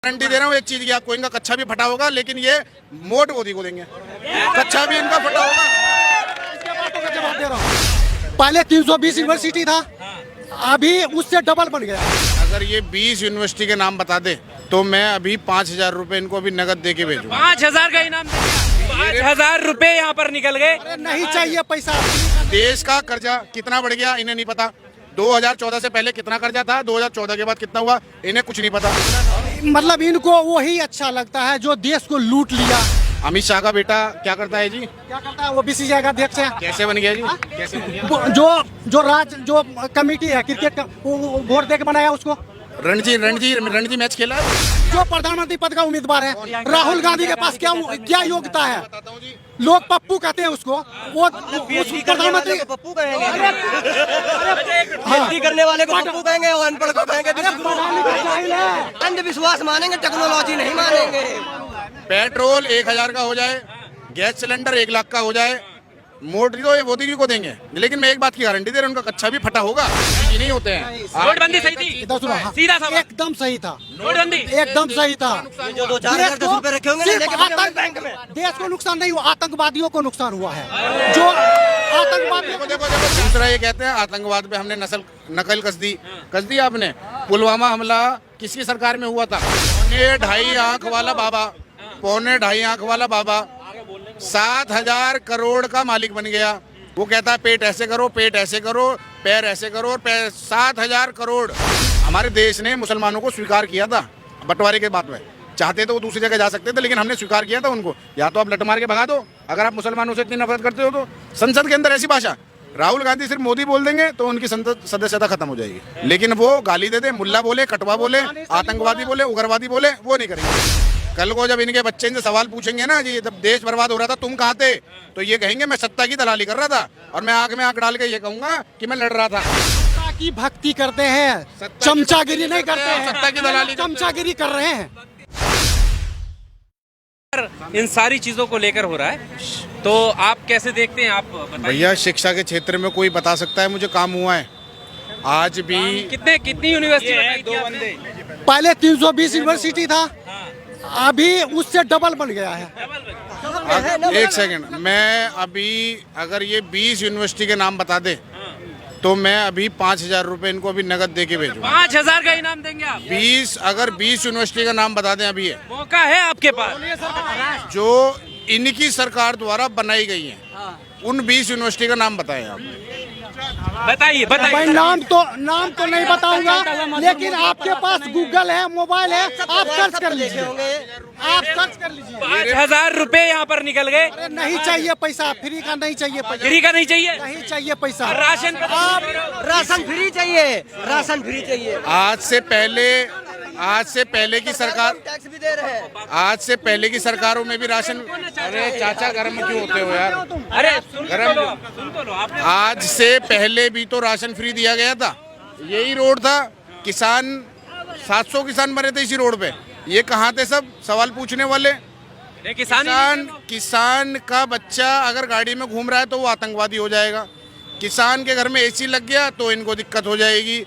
Guarantee दे रहा हूँ एक चीज की आपको, इनका कच्चा भी फटा होगा लेकिन ये मोट मोदी को देंगे। कच्चा भी इनका फटा होगा। जवाब दे रहा हूँ, पहले 320 यूनिवर्सिटी था, अभी उससे डबल बन गया। अगर ये 20 यूनिवर्सिटी के नाम बता दे तो मैं अभी 5,000 रुपए इनको अभी नगद दे के भेजूँ। 5,000 का इनाम, 5,000 रुपए यहाँ पर निकल गए। अरे नहीं चाहिए पैसा। देश का कर्जा कितना बढ़ गया इन्हें नहीं पता। 2014 से पहले कितना कर्जा था, 2014 के बाद कितना हुआ, इन्हें कुछ नहीं पता। मतलब इनको वही अच्छा लगता है जो देश को लूट लिया। अमित शाह का बेटा क्या करता है जी? क्या करता है वो? बीसीसीआई का अध्यक्ष है। कैसे बन गया जी? कैसे बन गया? जो कमेटी है क्रिकेट का, वो वोट दे के बनाया उसको। रणजी मैच खेला है। जो प्रधानमंत्री पद का उम्मीदवार है राहुल गांधी के पास क्या योग्यता है? बताता हूँ जी। लोग पप्पू कहते हैं उसको। वो उस प्रधानमंत्री पप्पू कहेंगे, पीएचडी करने वाले को पप्पू कहेंगे और अनपढ़ को कहेंगे अंधविश्वास मानेंगे, टेक्नोलॉजी नहीं मानेंगे। पेट्रोल 1,000 का हो जाए, गैस सिलेंडर 1 लाख का हो जाए, मोदी तो मोदी को देंगे। लेकिन मैं एक बात की गारंटी दे रहा हूँ, उनका कच्चा भी फटा होगा। ये नहीं होते हैं। नोटबंदी सही थी, इधर सुनो, हाँ। सीधा सवाल। एकदम सही था, नोटबंदी एकदम सही था। जो 2-4 रुपए रखे होंगे ना, सिर्फ लेके बैठे होंगे बैंक में। देश को नुकसान नहीं हुआ, आतंकवादियों को नुकसान हुआ है। जो आतंकवादियों को देखो दूसरा ये कहते हैं आतंकवाद पे हमने नकल कस दी आपने। पुलवामा हमला किसकी सरकार में हुआ था? 2.5 आंख वाला बाबा 7,000 करोड़ का मालिक बन गया। वो कहता है पेट ऐसे करो, पैर ऐसे करो, और 7,000 करोड़। हमारे देश ने मुसलमानों को स्वीकार किया था बंटवारे के बाद में। चाहते तो वो दूसरी जगह जा सकते थे, लेकिन हमने स्वीकार किया था उनको। या तो आप लट मार के भगा दो अगर आप मुसलमानों से इतनी नफरत करते हो तो। संसद के अंदर ऐसी भाषा, राहुल गांधी सिर्फ मोदी बोल देंगे तो उनकी संसद सदस्यता खत्म हो जाएगी। लेकिन वो गाली दे दे, मुल्ला बोले, कटवा बोले, आतंकवादी बोले, उग्रवादी बोले, वो नहीं करेंगे। कल को जब इनके बच्चे इनसे सवाल पूछेंगे ना जी, जब देश बर्बाद हो रहा था तुम कहाँ थे, तो ये कहेंगे मैं सत्ता की दलाली कर रहा था, और मैं आंख में आंख डाल के ये कहूंगा कि मैं लड़ रहा था। सत्ता की भक्ति करते हैं, चमचागिरी नहीं करते हैं। सत्ता की दलाली चमचागिरी कर रहे हैं। इन सारी चीजों को लेकर हो रहा है, तो आप कैसे देखते हैं? आप बताइए। भैया शिक्षा के क्षेत्र में कोई बता सकता है मुझे काम हुआ है आज भी? कितनी यूनिवर्सिटी बताई थी आपने? पहले 320 यूनिवर्सिटी था, अभी उससे डबल बन गया है। एक सेकंड, मैं अभी अगर ये 20 यूनिवर्सिटी के नाम बता दे तो मैं अभी 5,000 रुपए इनको अभी नगद दे के भेजूँ। 5,000 का इनाम देंगे आप? 20 यूनिवर्सिटी का नाम बता दें अभी, ये मौका है आपके पास। जो इनकी सरकार द्वारा बनाई गई है, उन 20 यूनिवर्सिटी का नाम बताएं आप। बताइए भाई नाम तो नहीं बताऊंगा, लेकिन आपके पास गूगल है, मोबाइल है, आप सर्च कर लीजिए। आप सर्च कर लीजिए। 5,000 रुपए यहाँ पर निकल गए। अरे नहीं चाहिए पैसा, फ्री का नहीं चाहिए पैसा। फ्री का नहीं चाहिए, नहीं चाहिए पैसा। राशन राशन फ्री चाहिए, राशन फ्री चाहिए। आज से पहले की सरकार, टैक्स भी दे रहे हैं। आज से पहले की सरकारों में भी राशन। अरे चाचा गर्म क्यों होते हो यार? अरे सुन तो लो आपने। आज से पहले भी तो राशन फ्री दिया गया था। यही रोड था, किसान 700 किसान मरे थे इसी रोड पे। ये कहाँ थे सब सवाल पूछने वाले? किसान का बच्चा अगर गाड़ी में घूम रहा है तो वो आतंकवादी हो जाएगा। किसान के घर में एसी लग गया तो इनको दिक्कत हो जाएगी।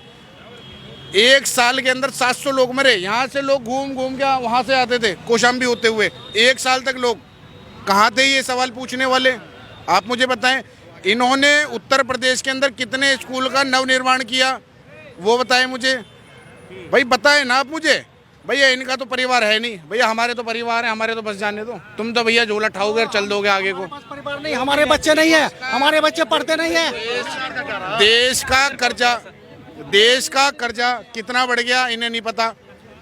1 साल के अंदर 700 लोग मरे। यहाँ से लोग घूम के वहाँ से आते थे कौशाम्बी होते हुए। 1 साल तक लोग कहाँ थे ये सवाल पूछने वाले? आप मुझे बताएं, इन्होंने उत्तर प्रदेश के अंदर कितने स्कूल का नवनिर्माण किया वो बताएं मुझे। भाई बताएं ना आप मुझे। भैया इनका तो परिवार है नहीं, भैया हमारे तो परिवार है, हमारे तो बस जाने दो। तुम तो भैया झोला उठाओगे और चल दोगे आगे को। परिवार नहीं, हमारे बच्चे नहीं है, हमारे बच्चे पढ़ते नहीं है। देश का कर्जा कितना बढ़ गया इन्हें नहीं पता।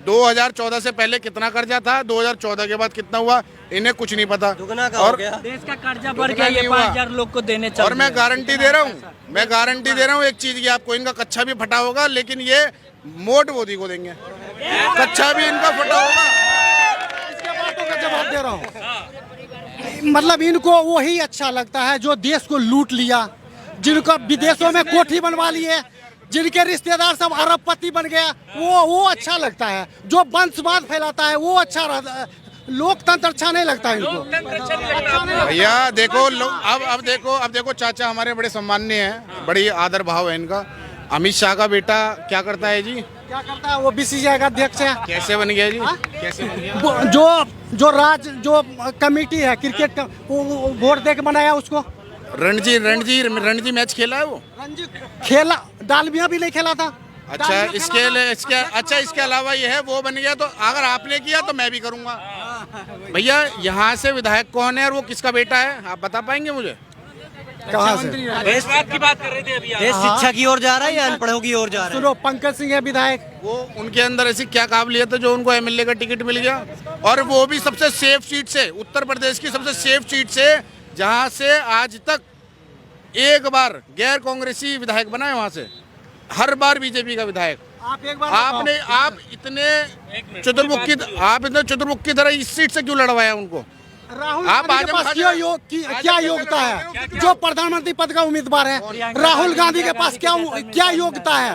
2014 से पहले कितना कर्जा था, 2014 के बाद कितना हुआ, इन्हें कुछ नहीं पता। और देश का कर्जा बढ़ गया, ये 5,000 लोग को देने चाहिए। और मैं गारंटी दे रहा हूँ एक चीज की आपको, इनका कच्चा भी फटा होगा लेकिन ये मोट मोदी को देंगे। कच्चा भी इनका फटा होगा। इसके बातों का जवाब दे रहा हूँ। मतलब इनको वही अच्छा लगता है जो देश को लूट लिया, जिनको विदेशों में कोठी बनवा लिए, जिनके रिश्तेदार सब अरबपति बन गया, वो अच्छा लगता है। जो वंशवाद फैलाता है वो अच्छा रहता है। लोकतंत्र अच्छा नहीं लगता है इनको। भैया देखो अब देखो चाचा हमारे बड़े सम्माननीय हैं, बड़ी आदर भाव है इनका। अमित शाह का बेटा क्या करता है जी? क्या करता है वो बीसीसीआई का अध्यक्ष है। कैसे बन गया जी? हाँ? कैसे बन गया? जो कमेटी है क्रिकेट का वो वोट दे के बनाया उसको। रणजी मैच खेला है वो? रणजी खेला, डालमिया भी नहीं खेला था। अच्छा, इसके अलावा ये है वो बन गया। तो अगर आपने किया तो मैं भी करूंगा। भैया यहाँ से विधायक कौन है और वो किसका बेटा है, आप बता पाएंगे मुझे? कहाँ से? देश की बात कर रहे थे अभी आप। देश शिक्षा की ओर जा रहा है या अनपढ़ों की ओर जा रहा है? सुनो, पंकज सिंह है विधायक। वो उनके अंदर ऐसी क्या काबिलियत है जो उनको एमएलए का टिकट मिल गया, और वो भी सबसे सेफ सीट से, उत्तर प्रदेश की सबसे सेफ सीट से, जहां से आज तक एक बार गैर कांग्रेसी विधायक बना है। वहां से हर बार बीजेपी का विधायक। आप इतने चतुर्मुखी तरह इस सीट से क्यों लड़वाया उनको? राहुल आप गांधी के पास क्या योग्यता है जो प्रधानमंत्री पद का उम्मीदवार है? राहुल गांधी के पास क्या योग्यता है?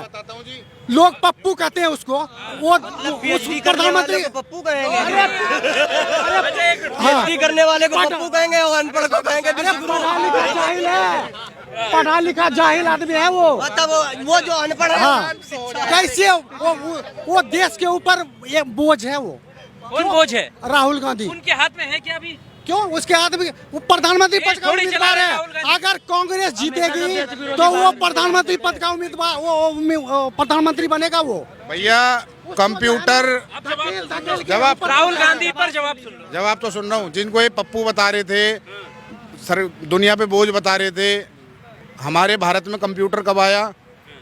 लोग पप्पू कहते हैं उसको, वो प्रधानमंत्री पप्पू कहेंगे, पीएचडी करने वाले को पप्पू कहेंगे और अनपढ़ को कहेंगे पढ़ा लिखा जाहिल आदमी है वो। मतलब वो जो अनपढ़ है। हाँ, कैसे वो देश के ऊपर ये बोझ है। वो कौन बोझ है? राहुल गांधी। उनके हाथ में है क्या अभी? क्यों? उसके हाथ में वो प्रधानमंत्री पद का थोड़ी चला उम्मीदवार रहे है। राहुल गांधी। अगर कांग्रेस जीतेगी तो वो प्रधानमंत्री पद का उम्मीदवार, वो प्रधानमंत्री बनेगा वो। भैया कंप्यूटर जवाब, राहुल गांधी पर जवाब सुन लो। जवाब तो सुन रहा हूँ। जिनको ये पप्पू बता रहे थे, सर दुनिया पे बोझ बता रहे थे, हमारे भारत में कंप्यूटर कब आया?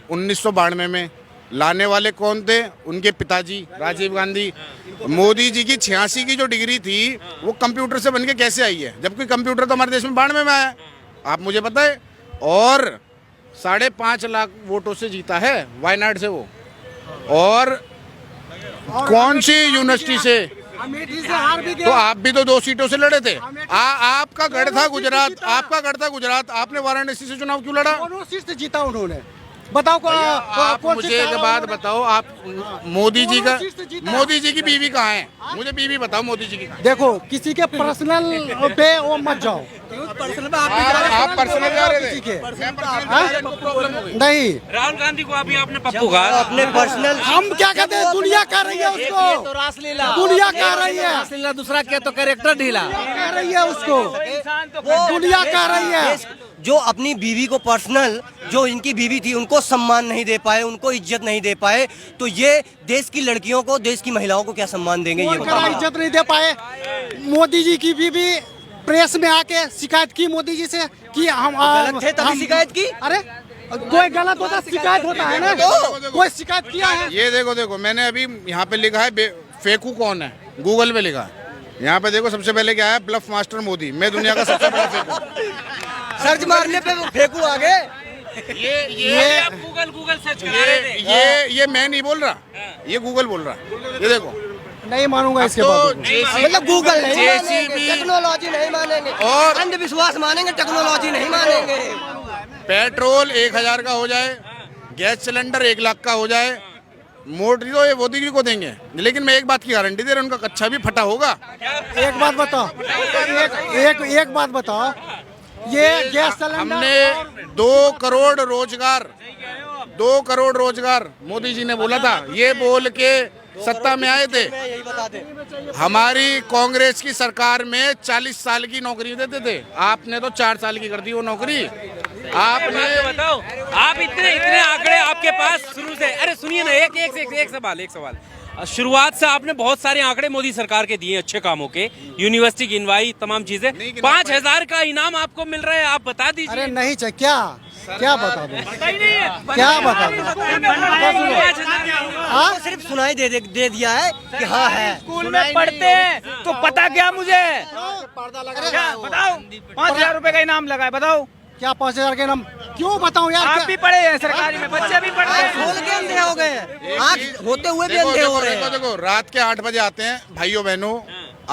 1992 में। लाने वाले कौन थे? उनके पिताजी राजीव गांधी। मोदी जी की 86 की जो डिग्री थी वो कंप्यूटर से बनके कैसे आई है, जबकि कंप्यूटर तो हमारे देश में 92 में आया, आप मुझे पता है। और 5.5 लाख वोटों से जीता है वायनाड से वो। और कौन सी यूनिवर्सिटी से? अमेठी से हार भी तो गया। आप भी तो 2 सीटों से लड़े थे। आपका गढ़ था गुजरात, आपने वाराणसी से चुनाव क्यों लड़ा? दोनों सीट से जीता उन्होंने। बताओ आप कौन मुझे एक बात बताओ, आप मोदी जी की बीवी कहाँ है? मुझे बीवी बताओ मोदी जी की। देखो, किसी के पर्सनल पे वो मत जाओ। आप पर्सनल जा रहे थे? नहीं, राहुल गांधी को अभी आपने पप्पू कहा। अपने पर्सनल हम क्या कहते हैं, दुनिया कह रही है उसको। तो रासलीला, दुनिया कह रही है, रासलीला दूसरा क्या तो कैरेक्टर ढीला कह रही है उसको। दुनिया कह रही है। जो अपनी बीवी को पर्सनल, जो इनकी बीवी थी, उनको सम्मान नहीं दे पाए, उनको इज्जत नहीं दे पाए, तो ये देश की लड़कियों को, देश की महिलाओं को क्या सम्मान देंगे? ये इज्जत नहीं दे पाए। मोदी जी की बीवी प्रेस में आके शिकायत की मोदी जी से कि हम गलत थे तभी शिकायत की। अरे कोई गलत होता शिकायत होता है ना, कोई शिकायत किया है? ये देखो मैंने अभी यहाँ पे लिखा है फेकू कौन है, गूगल पे लिखा है। यहाँ पे देखो सबसे पहले क्या है, ब्लफ मास्टर मोदी, मैं दुनिया का सबसे बड़ा फेकू। सर्च मारने पे फेंकू आगे। ये आप गूगल सर्च करा रहे थे। ये मैं नहीं बोल रहा, ये गूगल बोल रहा। ये देखो, नहीं मानूंगा इसके बाद। मतलब गूगल नहीं मानेंगे, JCB टेक्नोलॉजी नहीं मानेंगे, और अंधविश्वास मानेंगे, टेक्नोलॉजी नहीं मानेंगे। पेट्रोल 1000 का हो जाए, गैस सिलेंडर 1 लाख का हो जाए, मोदी तो ये मोदी जी को देंगे। लेकिन मैं एक बात की गारंटी दे रहा हूं, उनका कच्चा भी फटा होगा। एक बात बताओ, एक बात बताओ, ये गैस सिलेंडर हमने 2 करोड़ रोजगार मोदी जी ने बोला था, ये बोल के सत्ता में आए थे। यही बता दें, हमारी कांग्रेस की सरकार में 40 साल की नौकरी देते थे, आपने तो 4 साल की कर दी वो नौकरी। आपने बताओ, आप इतने आंकड़े आपके पास शुरू से। अरे सुनिए ना, एक सवाल। शुरुआत से आपने बहुत सारे आंकड़े मोदी सरकार के दिए अच्छे कामों के, यूनिवर्सिटी गिनवाई, तमाम चीजें। 5000 का इनाम आपको मिल रहा है, आप बता दीजिए। अरे नहीं चाहिए, क्या बता दूं, क्या बता दूं? आपको सिर्फ सुनाई दे दिया है कि हाँ है। स्कूल में पढ़ते हैं तो पता क्या मुझे बताओ, 5000 रुपए का इनाम लगा है, बताओ क्या 5000 के नाम क्यों बताऊं यार? आप भी पढ़े हैं सरकारी में, बच्चे भी पढ़ते हैं। खोल के अंधे हो गए हैं, आँख होते हुए भी अंधे हो रहे हैं। देखो रात के 8 बजे आते हैं भाइयों बहनों,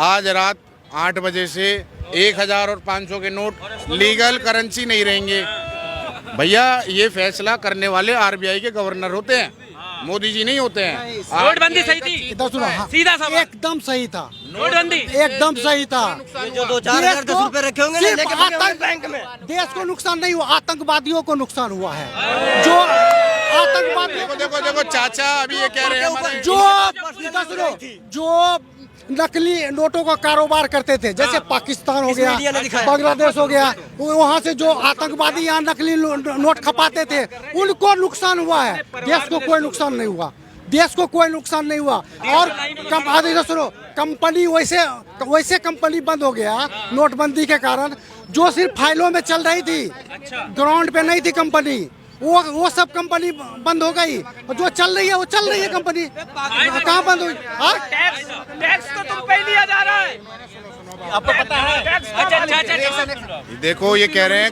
आज रात 8 बजे से 1000 और 500 के नोट लीगल करेंसी नहीं रहेंगे। भैया ये फैसला करने वाले RBI के गवर्नर होते हैं, मोदी जी नहीं होते हैं। नोटबंदी सही थी, इधर सुनो, हाँ, सीधा सवाल। एकदम सही था, नोटबंदी एकदम सही था। जो 2-4 रुपए रखे होंगे ना, लेके बैंक में। देश को नुकसान नहीं हुआ, आतंकवादियों को नुकसान हुआ है। जो आतंकवादियों देखो देखो चाचा अभी ये कह रहे हैं हमारे जो नकली नोटों का कारोबार करते थे, जैसे पाकिस्तान हो गया, मीडिया ने दिखाया। बांग्लादेश हो गया, वहाँ से जो आतंकवादी यहाँ नकली नोट खपाते थे, उनको नुकसान हुआ है। देश को कोई नुकसान नहीं हुआ, देश को कोई नुकसान नहीं हुआ। और सुनो, कंपनी वैसे कंपनी बंद हो गया नोटबंदी के कारण, जो सिर्फ फाइलों में चल रही थी, ग्राउंड पे नहीं थी कंपनी, वो सब कंपनी बंद हो गई। और जो चल रही है वो चल रही है कंपनी, कहाँ बंद हुई? टैक्स तो तुम पे लिया जा रहा है, आपको पता है। अच्छा देखो ये कह रहे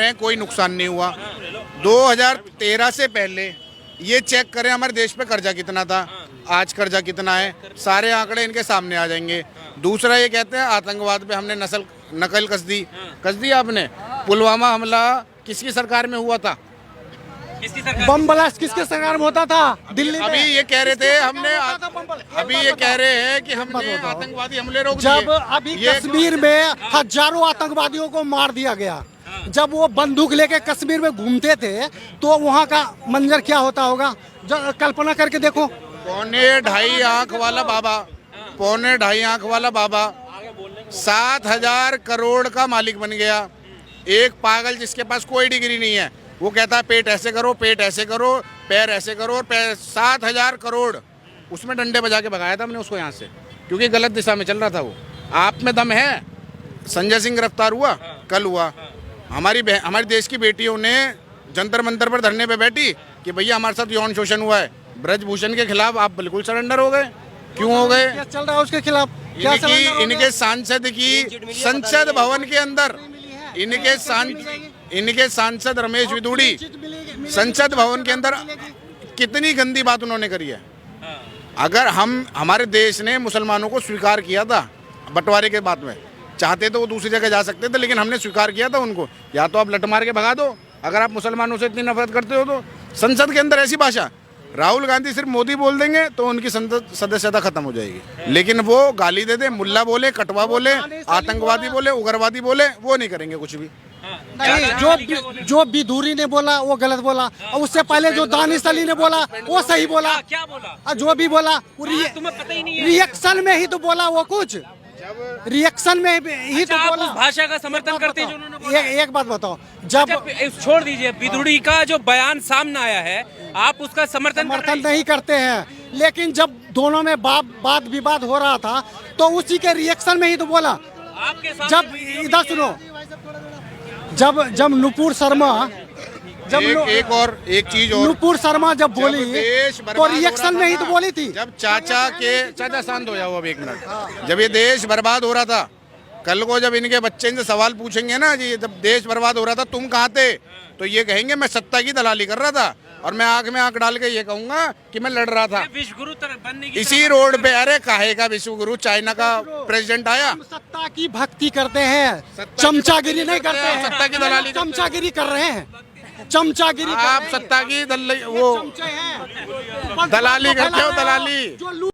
हैं कोई नुकसान नहीं हुआ। 2013 से पहले ये चेक करें हमारे देश पे कर्जा कितना था, आज कर्जा कितना है, सारे आंकड़े इनके सामने आ जाएंगे। दूसरा ये कहते हैं आतंकवाद पे हमने नकल कस दी आपने। पुलवामा हमला किसकी सरकार में हुआ था? किसकी सरकार? बम ब्लास्ट किसके सरकार में होता था? दिल्ली में। अभी ये कह रहे थे अभी ये कह रहे हैं कि हमने आतंकवादी हमले रोक दिए। जब अभी कश्मीर में हजारों आतंकवादियों को मार दिया गया, जब वो बंदूक लेके कश्मीर में घूमते थे, तो वहाँ का मंजर क्या होता होगा, कल्पना करके देखो। 2.5 आंख वाला बाबा 7,000 करोड़ का मालिक बन गया। एक पागल जिसके पास कोई डिग्री नहीं है, वो कहता है पेट ऐसे करो, पेट ऐसे करो, पैर ऐसे करो, और 7,000 करोड़ उसमें डंडे बजा के भगाया था हमने उसको यहाँ से, क्योंकि गलत दिशा में चल रहा था वो। आप में दम है? संजय सिंह गिरफ्तार हुआ, कल हुआ। हमारी देश की बेटियों ने जंतर मंतर पर धरने पे बैठी कि भैया हमारे साथ यौन शोषण हुआ है। ब्रजभूषण के खिलाफ आप बिल्कुल सरेंडर हो गए। क्यों हो गए? क्या चल रहा है उसके खिलाफ? इनके संसद भवन के अंदर इनके सांसद रमेश विदुड़ी संसद भवन के अंदर कितनी गंदी बात उन्होंने करी है। अगर हमारे देश ने मुसलमानों को स्वीकार किया था बंटवारे के बाद में, चाहते तो वो दूसरी जगह जा सकते थे, लेकिन हमने स्वीकार किया था उनको। या तो आप लट मार के भगा दो अगर आप मुसलमानों से इतनी नफरत करते हो तो। संसद के अंदर ऐसी भाषा, राहुल गांधी सिर्फ मोदी बोल देंगे तो उनकी सदस्यता खत्म हो जाएगी, लेकिन वो गाली दे दे, मुल्ला बोले, कटवा बोले, आतंकवादी बोले, उग्रवादी बोले, वो नहीं करेंगे कुछ भी। नहीं, जो बिधूरी ने बोला वो गलत बोला, और उससे पहले जो दानिश अली ने बोला वो सही बोला। क्या बोला? और जो भी बोला तुम्हें पता ही नहीं है। रिएक्शन में ही तो बोला वो, कुछ रिएक्शन में ही तो आप बोला। उस भाषा का समर्थन करते हैं जो उन्होंने बोला? एक बात बताओ, जब छोड़ दीजिए, बिधुड़ी का जो बयान सामने आया है आप उसका समर्थन नहीं करते हैं, लेकिन जब दोनों में वाद विवाद हो रहा था तो उसी के रिएक्शन में ही तो बोला। आपके जब इधर सुनो, जब नुपुर शर्मा एक चीज और नुपुर शर्मा जब बोली तो रिएक्शन में ही तो बोली थी। जब चाचा शांत हो जाओ अब 1 मिनट। जब ये देश बर्बाद हो रहा था, कल को जब इनके बच्चे इनसे सवाल पूछेंगे ना जी, जब देश बर्बाद हो रहा था तुम कहाँ थे, तो ये कहेंगे मैं सत्ता की दलाली कर रहा था, और मैं आंख में आंख डाल के ये कहूंगा कि मैं लड़ रहा था विश्व गुरु बनने की इसी रोड पे। अरे काहे का विश्व गुरु? चाइना का प्रेसिडेंट आया। हम सत्ता की भक्ति करते हैं, चमचागिरी नहीं करते हैं। सत्ता की दलाली चमचागिरी कर रहे हैं, चमचागिरी। आप सत्ता की दलाली करते हो, दलाली।